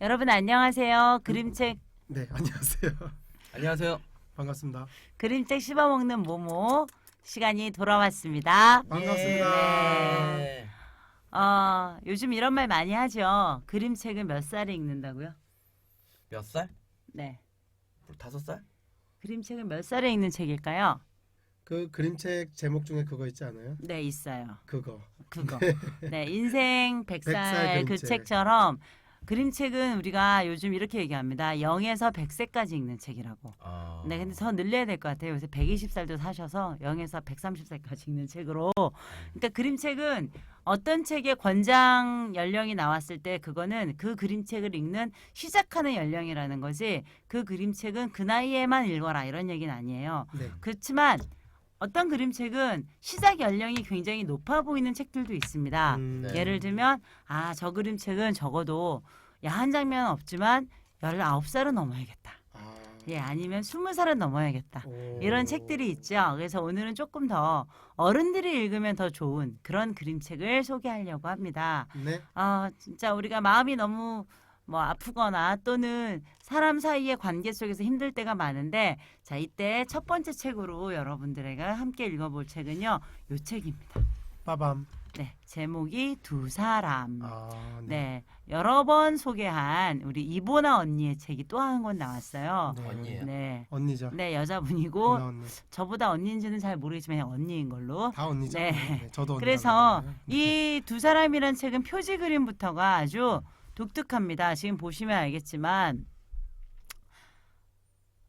여러분 안녕하세요. 그림책 네, 안녕하세요. 안녕하세요. 반갑습니다. 그림책 씹어먹는 모모 시간이 돌아왔습니다. 반갑습니다. 예. 요즘 이런 말 많이 하죠. 그림책을 몇 살에 읽는다고요? 몇 살? 네. 5살? 그림책을 몇 살에 읽는 책일까요? 그 그림책 제목 중에 그거 있지 않아요? 네, 있어요. 그거. 그거. 네, 인생 100살 백살 그 그림책. 책처럼 그림책은 우리가 요즘 이렇게 얘기합니다. 0에서 100세까지 읽는 책이라고. 네, 근데 더 늘려야 될 것 같아요. 요새 120살도 사셔서 0에서 130살까지 읽는 책으로. 그러니까 그림책은 어떤 책의 권장 연령이 나왔을 때 그거는 그 그림책을 읽는 시작하는 연령이라는 거지. 그 그림책은 그 나이에만 읽어라 이런 얘기는 아니에요. 네. 그렇지만 어떤 그림책은 시작 연령이 굉장히 높아 보이는 책들도 있습니다. 네. 예를 들면 저 그림책은 적어도 야한 장면은 없지만 19살은 넘어야겠다. 아. 예, 아니면 20살은 넘어야겠다. 오. 이런 책들이 있죠. 그래서 오늘은 조금 더 어른들이 읽으면 더 좋은 그런 그림책을 소개하려고 합니다. 네. 진짜 우리가 마음이 너무 아프거나 또는 사람 사이의 관계 속에서 힘들 때가 많은데 자, 이때 첫 번째 책으로 여러분들에게 함께 읽어볼 책은요. 요 책입니다. 빠밤. 네, 제목이 두 사람. 네. 네, 여러 번 소개한 우리 이보나 언니의 책이 또 한 권 나왔어요. 네. 언니예요? 네, 언니죠. 네 여자분이고 누나 언니. 저보다 언니인지는 잘 모르겠지만 그냥 언니인 걸로. 다 언니죠. 네. 저도 언니. 그래서 이 두 사람이란 책은 표지 그림부터가 아주 독특합니다. 지금 보시면 알겠지만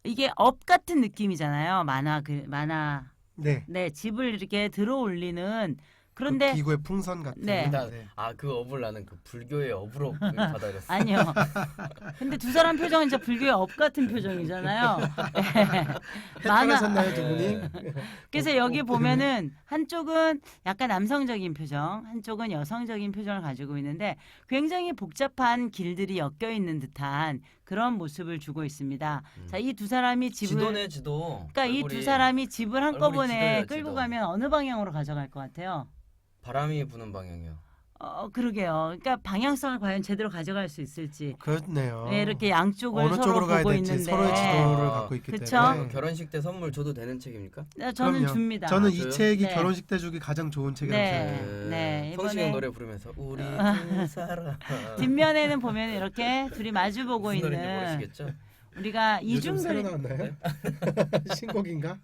이게 업 같은 느낌이잖아요. 만화. 네. 네, 집을 이렇게 들어 올리는 그런데 그 기구의 풍선 같은. 네. 일단 그 업을 나는 그 불교의 업으로 받아들였어. 아니요. 근데 두 사람 표정은 진짜 불교의 업 같은 표정이잖아요. 해탈하셨나요, 두 분이? 그래서 여기 보면은 한쪽은 약간 남성적인 표정, 한쪽은 여성적인 표정을 가지고 있는데 굉장히 복잡한 길들이 엮여 있는 듯한 그런 모습을 주고 있습니다. 자, 이 두 사람이 집을 지도네 지도. 그러니까 이 두 사람이 집을 한꺼번에 지도예요, 끌고 지도. 가면 어느 방향으로 가져갈 것 같아요? 바람이 부는 방향이요. 그러게요. 그러니까 방향성을 과연 제대로 가져갈 수 있을지. 그렇네요. 네, 이렇게 양쪽을 어느 서로 쪽으로 가야 보고 될지 있는데 서로의 지도를 갖고 있기 그쵸? 때문에. 결혼식 때 선물 줘도 되는 책입니까? 저는 그럼요. 줍니다. 저는 줘요? 이 책이 네. 결혼식 때 주기 가장 좋은 책이라고 네. 생각해요. 네, 성시경 이번에- 노래 부르면서 우리 두 사람. 뒷면에는 보면 이렇게 둘이 마주 보고 무슨 노래인지 있는 모르시겠죠? 우리가 요즘 이중 새로 그림 나왔나요? 신곡인가?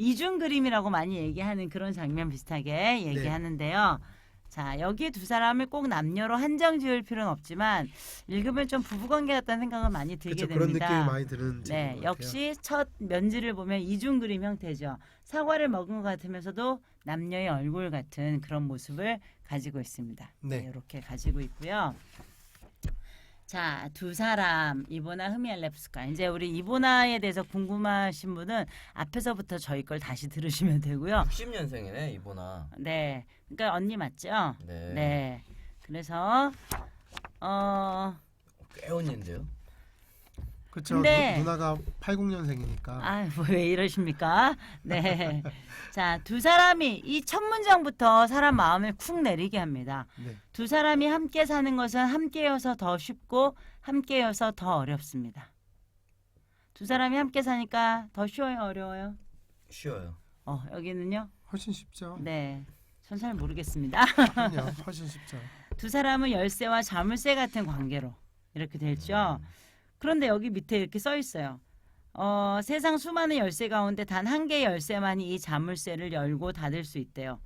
이중 그림이라고 많이 얘기하는 그런 장면 비슷하게 얘기하는데요. 자, 여기 두 사람을 꼭 남녀로 한정 지을 필요는 없지만 읽으면 좀 부부관계 같다는 생각은 많이 들게 그렇죠. 그런 됩니다. 느낌이 많이 드는 책인 네, 것 같아요. 역시 첫 면지를 보면 이중 그림 형태죠. 사과를 먹은 것 같으면서도 남녀의 얼굴 같은 그런 모습을 가지고 있습니다. 네. 이렇게 가지고 있고요. 자, 두 사람 이보나 흐미알레프스카. 이제 우리 이보나에 대해서 궁금하신 분은 앞에서부터 저희 걸 다시 들으시면 되고요. 60년생이네 이보나. 네, 그러니까 언니 맞죠? 네. 네. 그래서 꽤 언니인데요. 그렇죠. 근데- 누나가 80년생이니까. 왜 이러십니까? 네. 자, 두 사람이 이 첫 문장부터 사람 마음을 쿵 내리게 합니다. 네. 두 사람이 함께 사는 것은 함께여서 더 쉽고 함께여서 더 어렵습니다. 두 사람이 함께 사니까 더 쉬워요, 어려워요? 쉬워요. 여기는요? 훨씬 쉽죠. 네. 전 잘 모르겠습니다. 그럼요. 훨씬 쉽죠. 두 사람은 열쇠와 자물쇠 같은 관계로 이렇게 됐죠. 그런데 여기 밑에 이렇게 써 있어요. 세상 수많은 열쇠 가운데 단 한 개의 열쇠만이 이 자물쇠를 열고 닫을 수 있대요.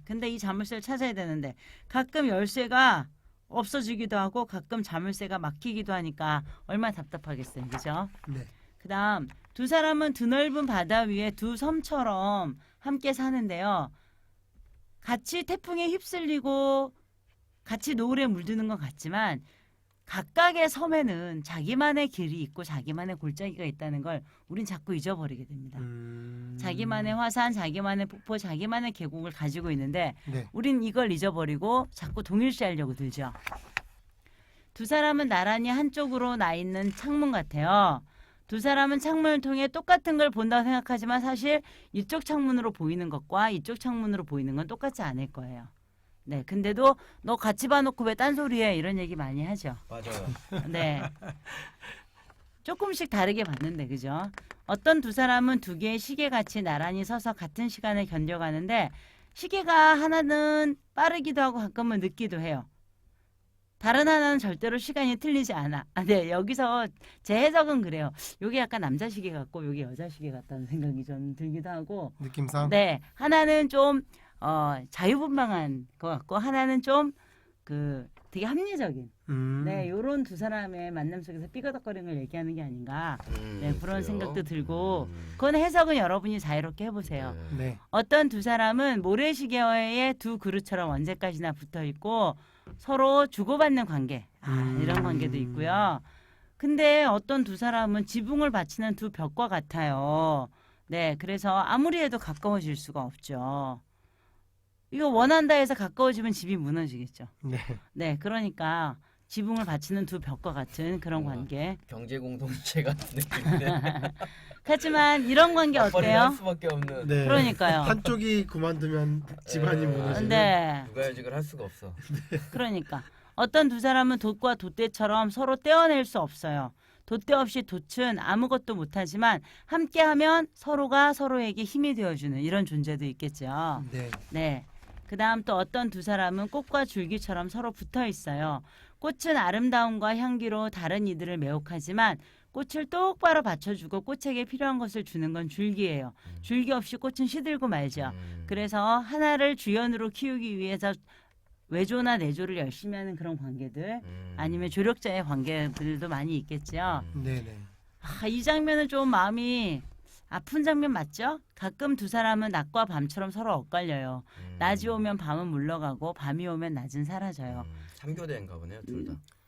근데 이 자물쇠를 찾아야 되는데 가끔 열쇠가 없어지기도 하고 가끔 자물쇠가 막히기도 하니까 얼마나 답답하겠어요. 그죠? 네. 그다음 두 사람은 드넓은 바다 위에 두 섬처럼 함께 사는데요. 같이 태풍에 휩쓸리고 같이 노을에 물드는 것 같지만 각각의 섬에는 자기만의 길이 있고 자기만의 골짜기가 있다는 걸 우린 자꾸 잊어버리게 됩니다. 자기만의 화산, 자기만의 폭포, 자기만의 계곡을 가지고 있는데 네. 우린 이걸 잊어버리고 자꾸 동일시하려고 들죠. 두 사람은 나란히 한쪽으로 나 있는 창문 같아요. 두 사람은 창문을 통해 똑같은 걸 본다고 생각하지만 사실 이쪽 창문으로 보이는 것과 이쪽 창문으로 보이는 건 똑같지 않을 거예요. 네, 근데도 너 같이 봐놓고 왜 딴소리해 이런 얘기 많이 하죠. 맞아요. 네. 조금씩 다르게 봤는데 그죠? 어떤 두 사람은 두 개의 시계같이 나란히 서서 같은 시간을 견뎌가는데 시계가 하나는 빠르기도 하고 가끔은 늦기도 해요. 다른 하나는 절대로 시간이 틀리지 않아. 아, 네, 여기서 제 해석은 그래요. 요게 약간 남자 시계 같고 요게 여자 시계 같다는 생각이 좀 들기도 하고 느낌상. 네, 하나는 좀 자유분방한 것 같고 하나는 좀 되게 합리적인 네, 요런 두 사람의 만남 속에서 삐거덕거리는 걸 얘기하는 게 아닌가. 네, 그런 그래요? 생각도 들고 그건 해석은 여러분이 자유롭게 해보세요. 네. 네. 어떤 두 사람은 모래시계의 두 그릇처럼 언제까지나 붙어 있고 서로 주고받는 관계. 이런 관계도 있고요. 근데 어떤 두 사람은 지붕을 받치는 두 벽과 같아요. 네, 그래서 아무리 해도 가까워질 수가 없죠. 이거 원한다 해서 가까워지면 집이 무너지겠죠. 네. 네, 그러니까 지붕을 받치는 두 벽과 같은 그런 뭔가 관계. 경제 공동체 같은 느낌인데. 하지만 이런 관계 맞벌이를 할 어때요? 수밖에 없는. 네. 그러니까요. 한쪽이 그만두면 집안이 네. 무너지는. 네, 육아휴직을 할 수가 없어. 그러니까 어떤 두 사람은 돛과 돛대처럼 서로 떼어낼 수 없어요. 돛대 없이 돛은 아무것도 못하지만 함께하면 서로가 서로에게 힘이 되어주는 이런 존재도 있겠죠. 네. 네. 그다음 또 어떤 두 사람은 꽃과 줄기처럼 서로 붙어 있어요. 꽃은 아름다움과 향기로 다른 이들을 매혹하지만 꽃을 똑바로 받쳐주고 꽃에게 필요한 것을 주는 건 줄기예요. 줄기 없이 꽃은 시들고 말죠. 그래서 하나를 주연으로 키우기 위해서 외조나 내조를 열심히 하는 그런 관계들 아니면 조력자의 관계들도 많이 있겠죠. 네네. 이 장면은 좀 마음이 아픈 장면 맞죠? 가끔 두 사람은 낮과 밤처럼 서로 엇갈려요. 낮이 오면 밤은 물러가고 밤이 오면 낮은 사라져요. 3교대인가 보네요, 둘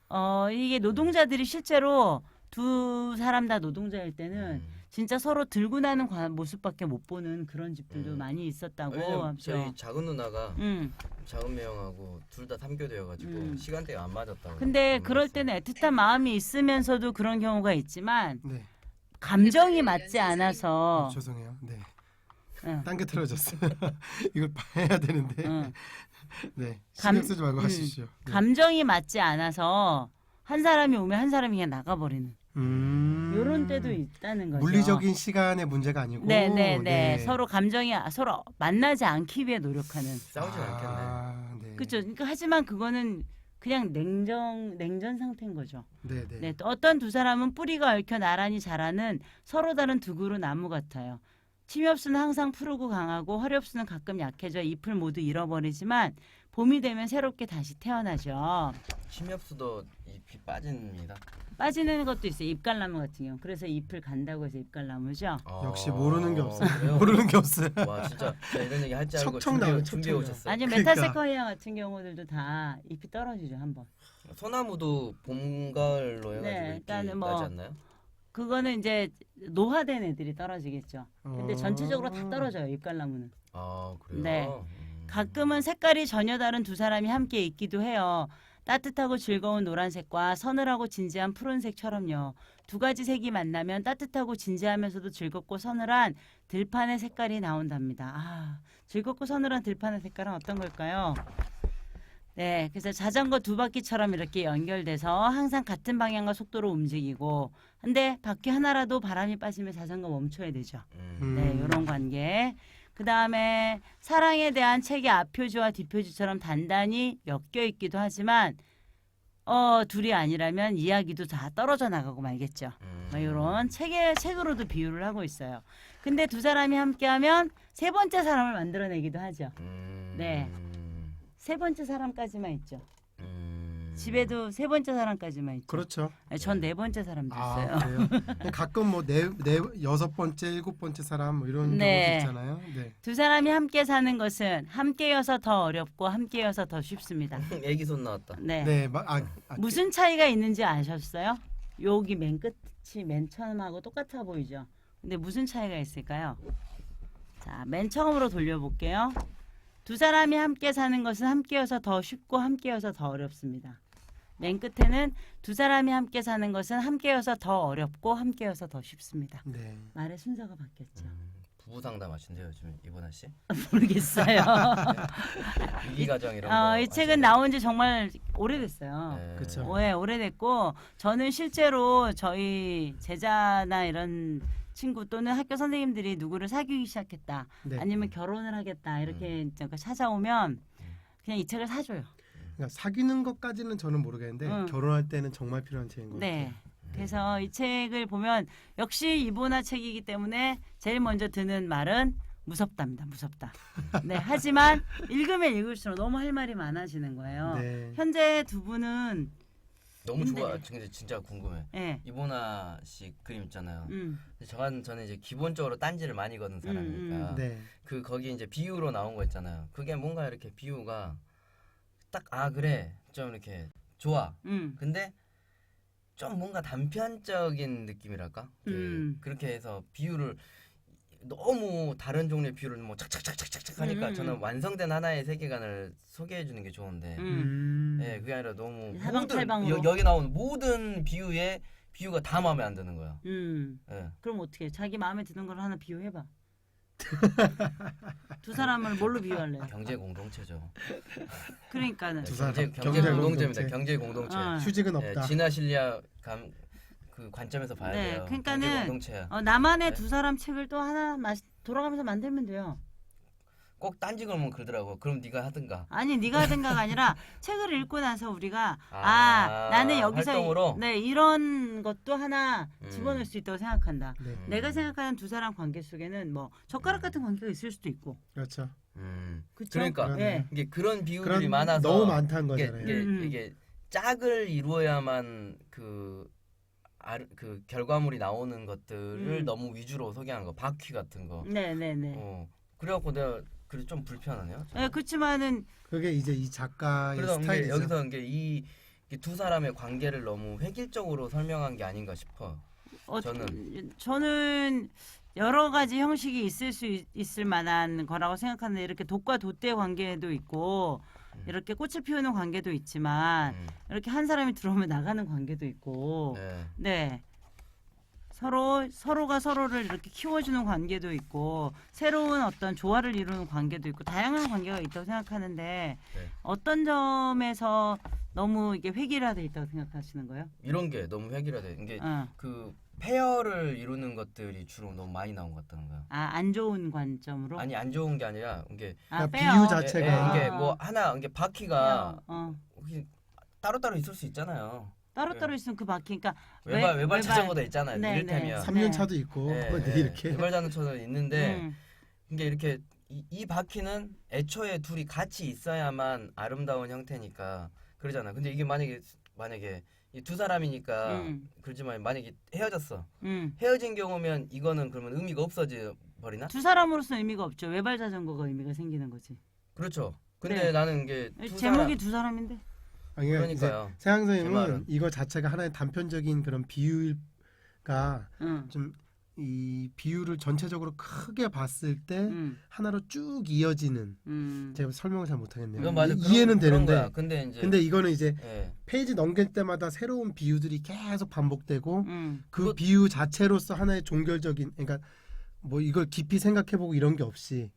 다. 이게 노동자들이 실제로 두 사람 다 노동자일 때는 진짜 서로 들고 나는 모습밖에 못 보는 그런 집들도 많이 있었다고 왜냐면 하죠. 저희 작은 누나가 음. 작은 매형하고 둘 다 3교대여가지고 시간대가 안 맞았다고. 근데 그럴 때는 애틋한 마음이 있으면서도 그런 경우가 있지만 네. 감정이 맞지 않아서 죄송해요. 네. 응. 딴 게 틀어졌어요. 이걸 봐야 되는데. 응. 네. 감- 신경 쓰지 말고 하십시오. 네. 감정이 맞지 않아서 한 사람이 오면 한 사람이 그냥 나가버리는 이런 때도 있다는 거죠. 물리적인 시간의 문제가 아니고. 네네네. 서로 감정이 서로 만나지 않기 위해 노력하는. 싸우진 않겠네. 네. 그렇죠. 그러니까 하지만 그거는 그냥 냉전 상태인 거죠. 네네. 네, 또 어떤 두 사람은 뿌리가 얽혀 나란히 자라는 서로 다른 두 그루 나무 같아요. 침엽수는 항상 푸르고 강하고 화렵수는 가끔 약해져 잎을 모두 잃어버리지만 봄이 되면 새롭게 다시 태어나죠. 침엽수도 잎이 빠집니다. 빠지는 것도 있어요. 잎갈나무 같은 경우. 그래서 잎을 간다고 해서 잎갈나무죠. 역시 모르는 게 없어요. 그래요? 모르는 게 없어요. 와 진짜 제가 이런 얘기 할 줄 알고 척척 나와요, 준비해 척척 오셨어요. 아니면 그러니까. 메타세쿼이아 같은 경우들도 다 잎이 떨어지죠 한번. 소나무도 봄 가을로 해가지고 네, 잎이 일단은 뭐 나지 않나요? 그거는 이제 노화된 애들이 떨어지겠죠. 근데 전체적으로 다 떨어져요 잎갈나무는. 아 그래요? 네. 가끔은 색깔이 전혀 다른 두 사람이 함께 있기도 해요. 따뜻하고 즐거운 노란색과 서늘하고 진지한 푸른색처럼요. 두 가지 색이 만나면 따뜻하고 진지하면서도 즐겁고 서늘한 들판의 색깔이 나온답니다. 즐겁고 서늘한 들판의 색깔은 어떤 걸까요? 네, 그래서 자전거 두 바퀴처럼 이렇게 연결돼서 항상 같은 방향과 속도로 움직이고 근데 바퀴 하나라도 바람이 빠지면 자전거 멈춰야 되죠. 네, 이런 관계. 그 다음에 사랑에 대한 책의 앞표지와 뒷표지처럼 단단히 엮여 있기도 하지만 둘이 아니라면 이야기도 다 떨어져 나가고 말겠죠. 이런 책으로도 비유를 하고 있어요. 근데 두 사람이 함께하면 세 번째 사람을 만들어내기도 하죠. 네. 세 번째 사람까지만 있죠. 집에도 세 번째 사람까지만 있죠. 그렇죠. 전 네 번째 사람도 있어요. 그래요? 가끔 뭐 여섯 번째, 일곱 번째 사람 뭐 이런 네. 경우도 있잖아요. 네. 두 사람이 함께 사는 것은 함께여서 더 어렵고 함께여서 더 쉽습니다. 애기 손 나왔다. 네. 네. 무슨 차이가 있는지 아셨어요? 여기 맨 끝이 맨 처음하고 똑같아 보이죠? 근데 무슨 차이가 있을까요? 자, 맨 처음으로 돌려볼게요. 두 사람이 함께 사는 것은 함께여서 더 쉽고 함께여서 더 어렵습니다. 맨 끝에는 두 사람이 함께 사는 것은 함께여서 더 어렵고 함께여서 더 쉽습니다. 네. 말의 순서가 바뀌었죠. 부부 상담하신대요 지금 이보나 씨. 모르겠어요. 위기 가정 이런 거. 이 책은 나온 지 정말 오래됐어요. 네. 그쵸. 네, 오래됐고 저는 실제로 저희 제자나 이런 친구 또는 학교 선생님들이 누구를 사귀기 시작했다. 네. 아니면 결혼을 하겠다. 이렇게 찾아오면 그냥 이 책을 사줘요. 그러니까 사귀는 것까지는 저는 모르겠는데 응. 결혼할 때는 정말 필요한 책인 것 네. 같아요. 그래서 이 책을 보면 역시 이보나 책이기 때문에 제일 먼저 드는 말은 무섭답니다. 무섭다. 네. 하지만 읽으면 읽을수록 너무 할 말이 많아지는 거예요. 네. 현재 두 분은 너무 근데- 좋아. 근데 진짜 궁금해. 예. 이보나 씨 그림 있잖아요. 음. 근데 저는 이제 기본적으로 딴지를 많이 거는 사람이니까 네. 그 거기 이제 비유로 나온 거 있잖아요. 그게 뭔가 이렇게 비유가 딱 그래 좀 이렇게 좋아. 근데 좀 뭔가 단편적인 느낌이랄까? 그렇게 해서 비유를 너무 다른 종류의 비유를 뭐 착착착착착 하니까 저는 완성된 하나의 세계관을 소개해 주는 게 좋은데 예, 그게 아니라 너무 사방팔방으로. 여기 나온 모든 비유에 비유가 다 마음에 안 드는 거야. 예. 그럼 어떻게 해? 자기 마음에 드는 걸 하나 비유해봐. 두 사람을 뭘로 비유할래? 경제 공동체죠. 그러니까는 두 사람. 경제 경제 공동체입니다. 공동체. 경제 공동체. 휴직은 예, 없다. 진화 실리아 그 관점에서 봐야 네, 돼요. 그러니까는 경제 공동체야. 나만의 네. 두 사람 책을 또 하나 돌아가면서 만들면 돼요. 꼭 딴지 걸면 그러더라고. 그럼 네가 하든가. 아니 네가 하든가가 아니라 책을 읽고 나서 우리가 아, 나는 여기서 활동으로? 네 이런 것도 하나 집어넣을 수 있다고 생각한다. 네. 내가 생각하는 두 사람 관계 속에는 뭐 젓가락 같은 관계가 있을 수도 있고. 그렇죠. 그쵸? 그러니까 네. 이게 그런 비유들이 그런 많아서 너무 많다는 이게, 거잖아요. 이게 짝을 이루어야만 그 결과물이 나오는 것들을 너무 위주로 소개한 거. 바퀴 같은 거. 네네네. 그래갖고 내가 그래 좀 불편하네요. 네, 그렇지만은 그게 이제 이 작가의 그래서 이게 스타일이죠. 여기서 이게 이 두 사람의 관계를 너무 획일적으로 설명한 게 아닌가 싶어. 저는 여러 가지 형식이 있을 만한 거라고 생각하는데 이렇게 돛과 돛대 관계도 있고 이렇게 꽃을 피우는 관계도 있지만 이렇게 한 사람이 들어오면 나가는 관계도 있고 네. 서로가 서로를 이렇게 키워주는 관계도 있고 새로운 어떤 조화를 이루는 관계도 있고 다양한 관계가 있다고 생각하는데 어떤 점에서 너무 이게 획일화돼 있다고 생각하시는 거예요? 이런 게 너무 획일화돼. 이게 그 페어를 이루는 것들이 주로 너무 많이 나온 것 같다는 거야. 안 좋은 관점으로? 아니 안 좋은 게 아니라 이게 그러니까 빼요. 비유 자체가 이게 뭐 하나 이게 바퀴가 빼요. 따로따로 있을 수 있잖아요. 따로따로 있으면 그 바퀴 그러니까 외발 자전거도 있잖아요. 네, 이를테면 3년 차도 있고 이렇게 외발 자전거도 있는데 이게 이렇게 이 바퀴는 애초에 둘이 같이 있어야만 아름다운 형태니까 그러잖아. 근데 이게 만약에 이 두 사람이니까 그렇지만 만약에 헤어졌어. 헤어진 경우면 이거는 그러면 의미가 없어져 버리나? 두 사람으로서 의미가 없죠. 외발 자전거가 의미가 생기는 거지. 그렇죠. 근데 네. 나는 이게 제목이 두 사람인데. 그러니까요. 세양 제 선생님은 말은. 이거 자체가 하나의 단편적인 그런 비유가 좀 이 비유를 전체적으로 크게 봤을 때 하나로 쭉 이어지는 제가 설명을 잘 못하겠네요. 이건 맞아. 이해는 그런 되는데 거야. 근데 이거는 이제 예. 페이지 넘길 때마다 새로운 비유들이 계속 반복되고 그 그것- 비유 자체로서 하나의 종결적인 그러니까 뭐 이걸 깊이 생각해보고 이런 게 없이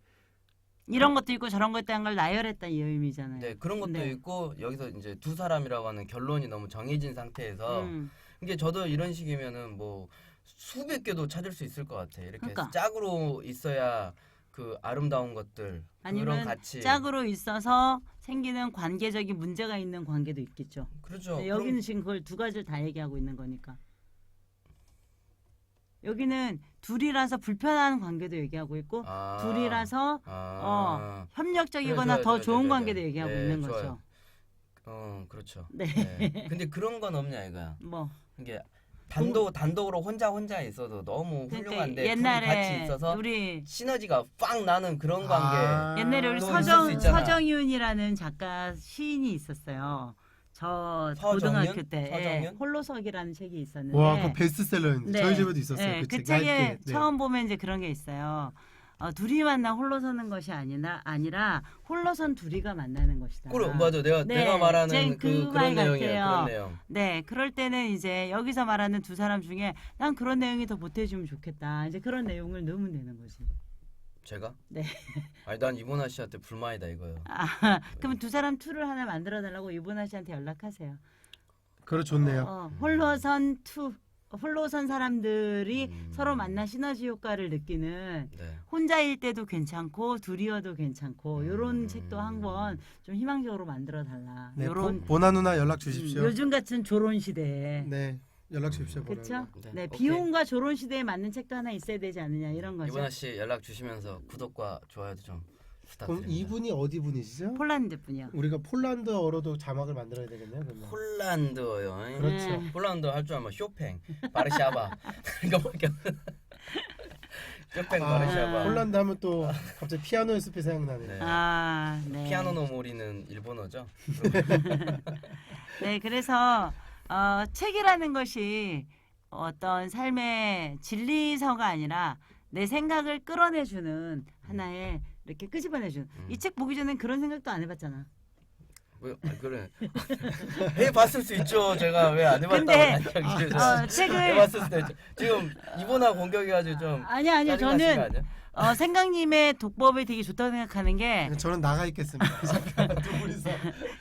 이런 것도 있고 저런 것도 한 걸 나열했다 이 의미잖아요. 네, 그런 것도 네. 있고 여기서 이제 두 사람이라고 하는 결론이 너무 정해진 상태에서 이게 저도 이런 식이면은 뭐 수백 개도 찾을 수 있을 것 같아. 이렇게 그러니까. 짝으로 있어야 그 아름다운 것들 그런 아니면 가치. 짝으로 있어서 생기는 관계적인 문제가 있는 관계도 있겠죠. 그렇죠. 네, 여기는 지금 그걸 두 가지를 다 얘기하고 있는 거니까. 여기는 둘이라서 불편한 관계도 얘기하고 있고 둘이라서 협력적이거나 그래, 더 좋아요, 좋은 좋아요, 관계도 좋아요. 얘기하고 네, 있는 좋아요. 거죠. 그렇죠. 네. 네. 근데 그런 건 없냐 이거야. 뭐 이게 단독으로 혼자 있어도 너무 그러니까 훌륭한데 옛날에 둘이 같이 있어서 우리 시너지가 빡 나는 그런 관계. 옛날에 우리 또 있을 수 있잖아. 서정윤이라는 작가 시인이 있었어요. 저 서정윤? 고등학교 때 서정윤? 홀로석이라는 책이 있었는데 와, 그 베스트셀러였는데 네. 저희 집에도 있었어요. 네, 그 책. 책에 얇게. 네. 처음 보면 이제 그런 게 있어요. 둘이 만나 홀로 서는 것이 아니라 홀로선 둘이가 만나는 것이다. 그래 맞아 네, 내가 말하는 그 그런 말 내용이야. 같아요. 그런 내용. 네, 그럴 때는 이제 여기서 말하는 두 사람 중에 난 그런 내용이 더 보태주면 좋겠다. 이제 그런 내용을 넣으면 되는 거지. 제가? 네. 아니 난 이보나 씨한테 불만이다 이거요. 그럼 두 사람 투를 하나 만들어 달라고 이보나 씨한테 연락하세요. 그거 좋네요. 홀로선 사람들이 서로 만나 시너지 효과를 느끼는 네. 혼자일 때도 괜찮고 둘이어도 괜찮고 요런 책도 한번 좀 희망적으로 만들어 달라. 네, 요런 보나 누나 연락 주십시오. 요즘 같은 조론 시대에. 네, 연락 주십시오. 보나 그렇죠? 누나. 네, 오케이. 비용과 조론 시대에 맞는 책도 하나 있어야 되지 않느냐 이런 거죠. 이보나 씨 연락 주시면서 구독과 좋아요도 좀 그럼 부탁드립니다. 이분이 어디 분이시죠? 폴란드 분이요. 우리가 폴란드어로도 자막을 만들어야 되겠네요. 그러면. 폴란드어요. 그렇죠. 네. 폴란드어 할 줄 알면 쇼팽, 바르샤바 이거밖에 쇼팽, 바르샤바. 폴란드 하면 또 갑자기 피아노 연습이 생각나네요. 네. 네. 피아노 노모리는 일본어죠. 네, 그래서 책이라는 것이 어떤 삶의 진리서가 아니라 내 생각을 끌어내주는 하나의 이렇게 끄집어내주는. 이 책 보기 전엔 그런 생각도 안 해봤잖아. 뭐 그래 해봤을 수 있죠. 제가 왜 안 근데, 해봤다고 책을 해봤을 수도 있죠. 지금 이보나 공격해가지고 좀 아니요, 짜증나신 거 저는 아니야? 생강님의 독법이 되게 좋다고 생각하는 게 저는 나가 있겠습니다. 두 분이서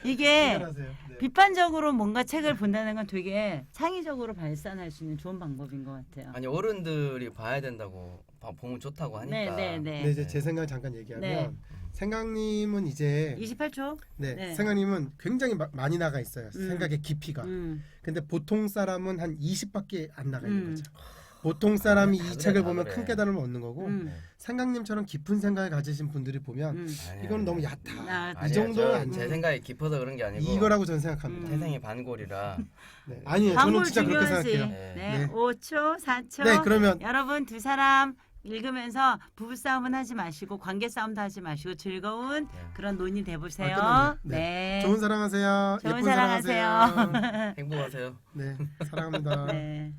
이게 해결하세요. 네. 비판적으로 뭔가 책을 본다는 건 되게 창의적으로 발산할 수 있는 좋은 방법인 것 같아요. 아니 어른들이 봐야 된다고 보면 좋다고 하니까. 네. 이제 제 생각 잠깐 얘기하면 네. 생강님은 이제 28초? 네, 네. 생강님은 굉장히 많이 나가 있어요. 생각의 깊이가. 근데 보통 사람은 한 20밖에 안 나가 있는 거죠. 보통 사람이 이 책을 보면 큰 깨달음을 얻는 거고 생강님처럼 깊은 생각을 가지신 분들이 보면 이건 너무 얕아. 이 정도는 아니에요. 제 생각이 깊어서 그런 게 아니고 이거라고 저는 생각합니다. 태생이 반골이라. 네. 아니에요. 저는 진짜 그렇게 생각해요. 네. 네. 5초, 4초. 네, 그러면 여러분 두 사람 읽으면서 부부 싸움은 하지 마시고 관계 싸움도 하지 마시고 즐거운 그런 논의 돼보세요. 끝났네요. 네. 좋은 사랑하세요. 좋은 예쁜 사랑하세요. 사랑하세요. 행복하세요. 네, 사랑합니다. 네.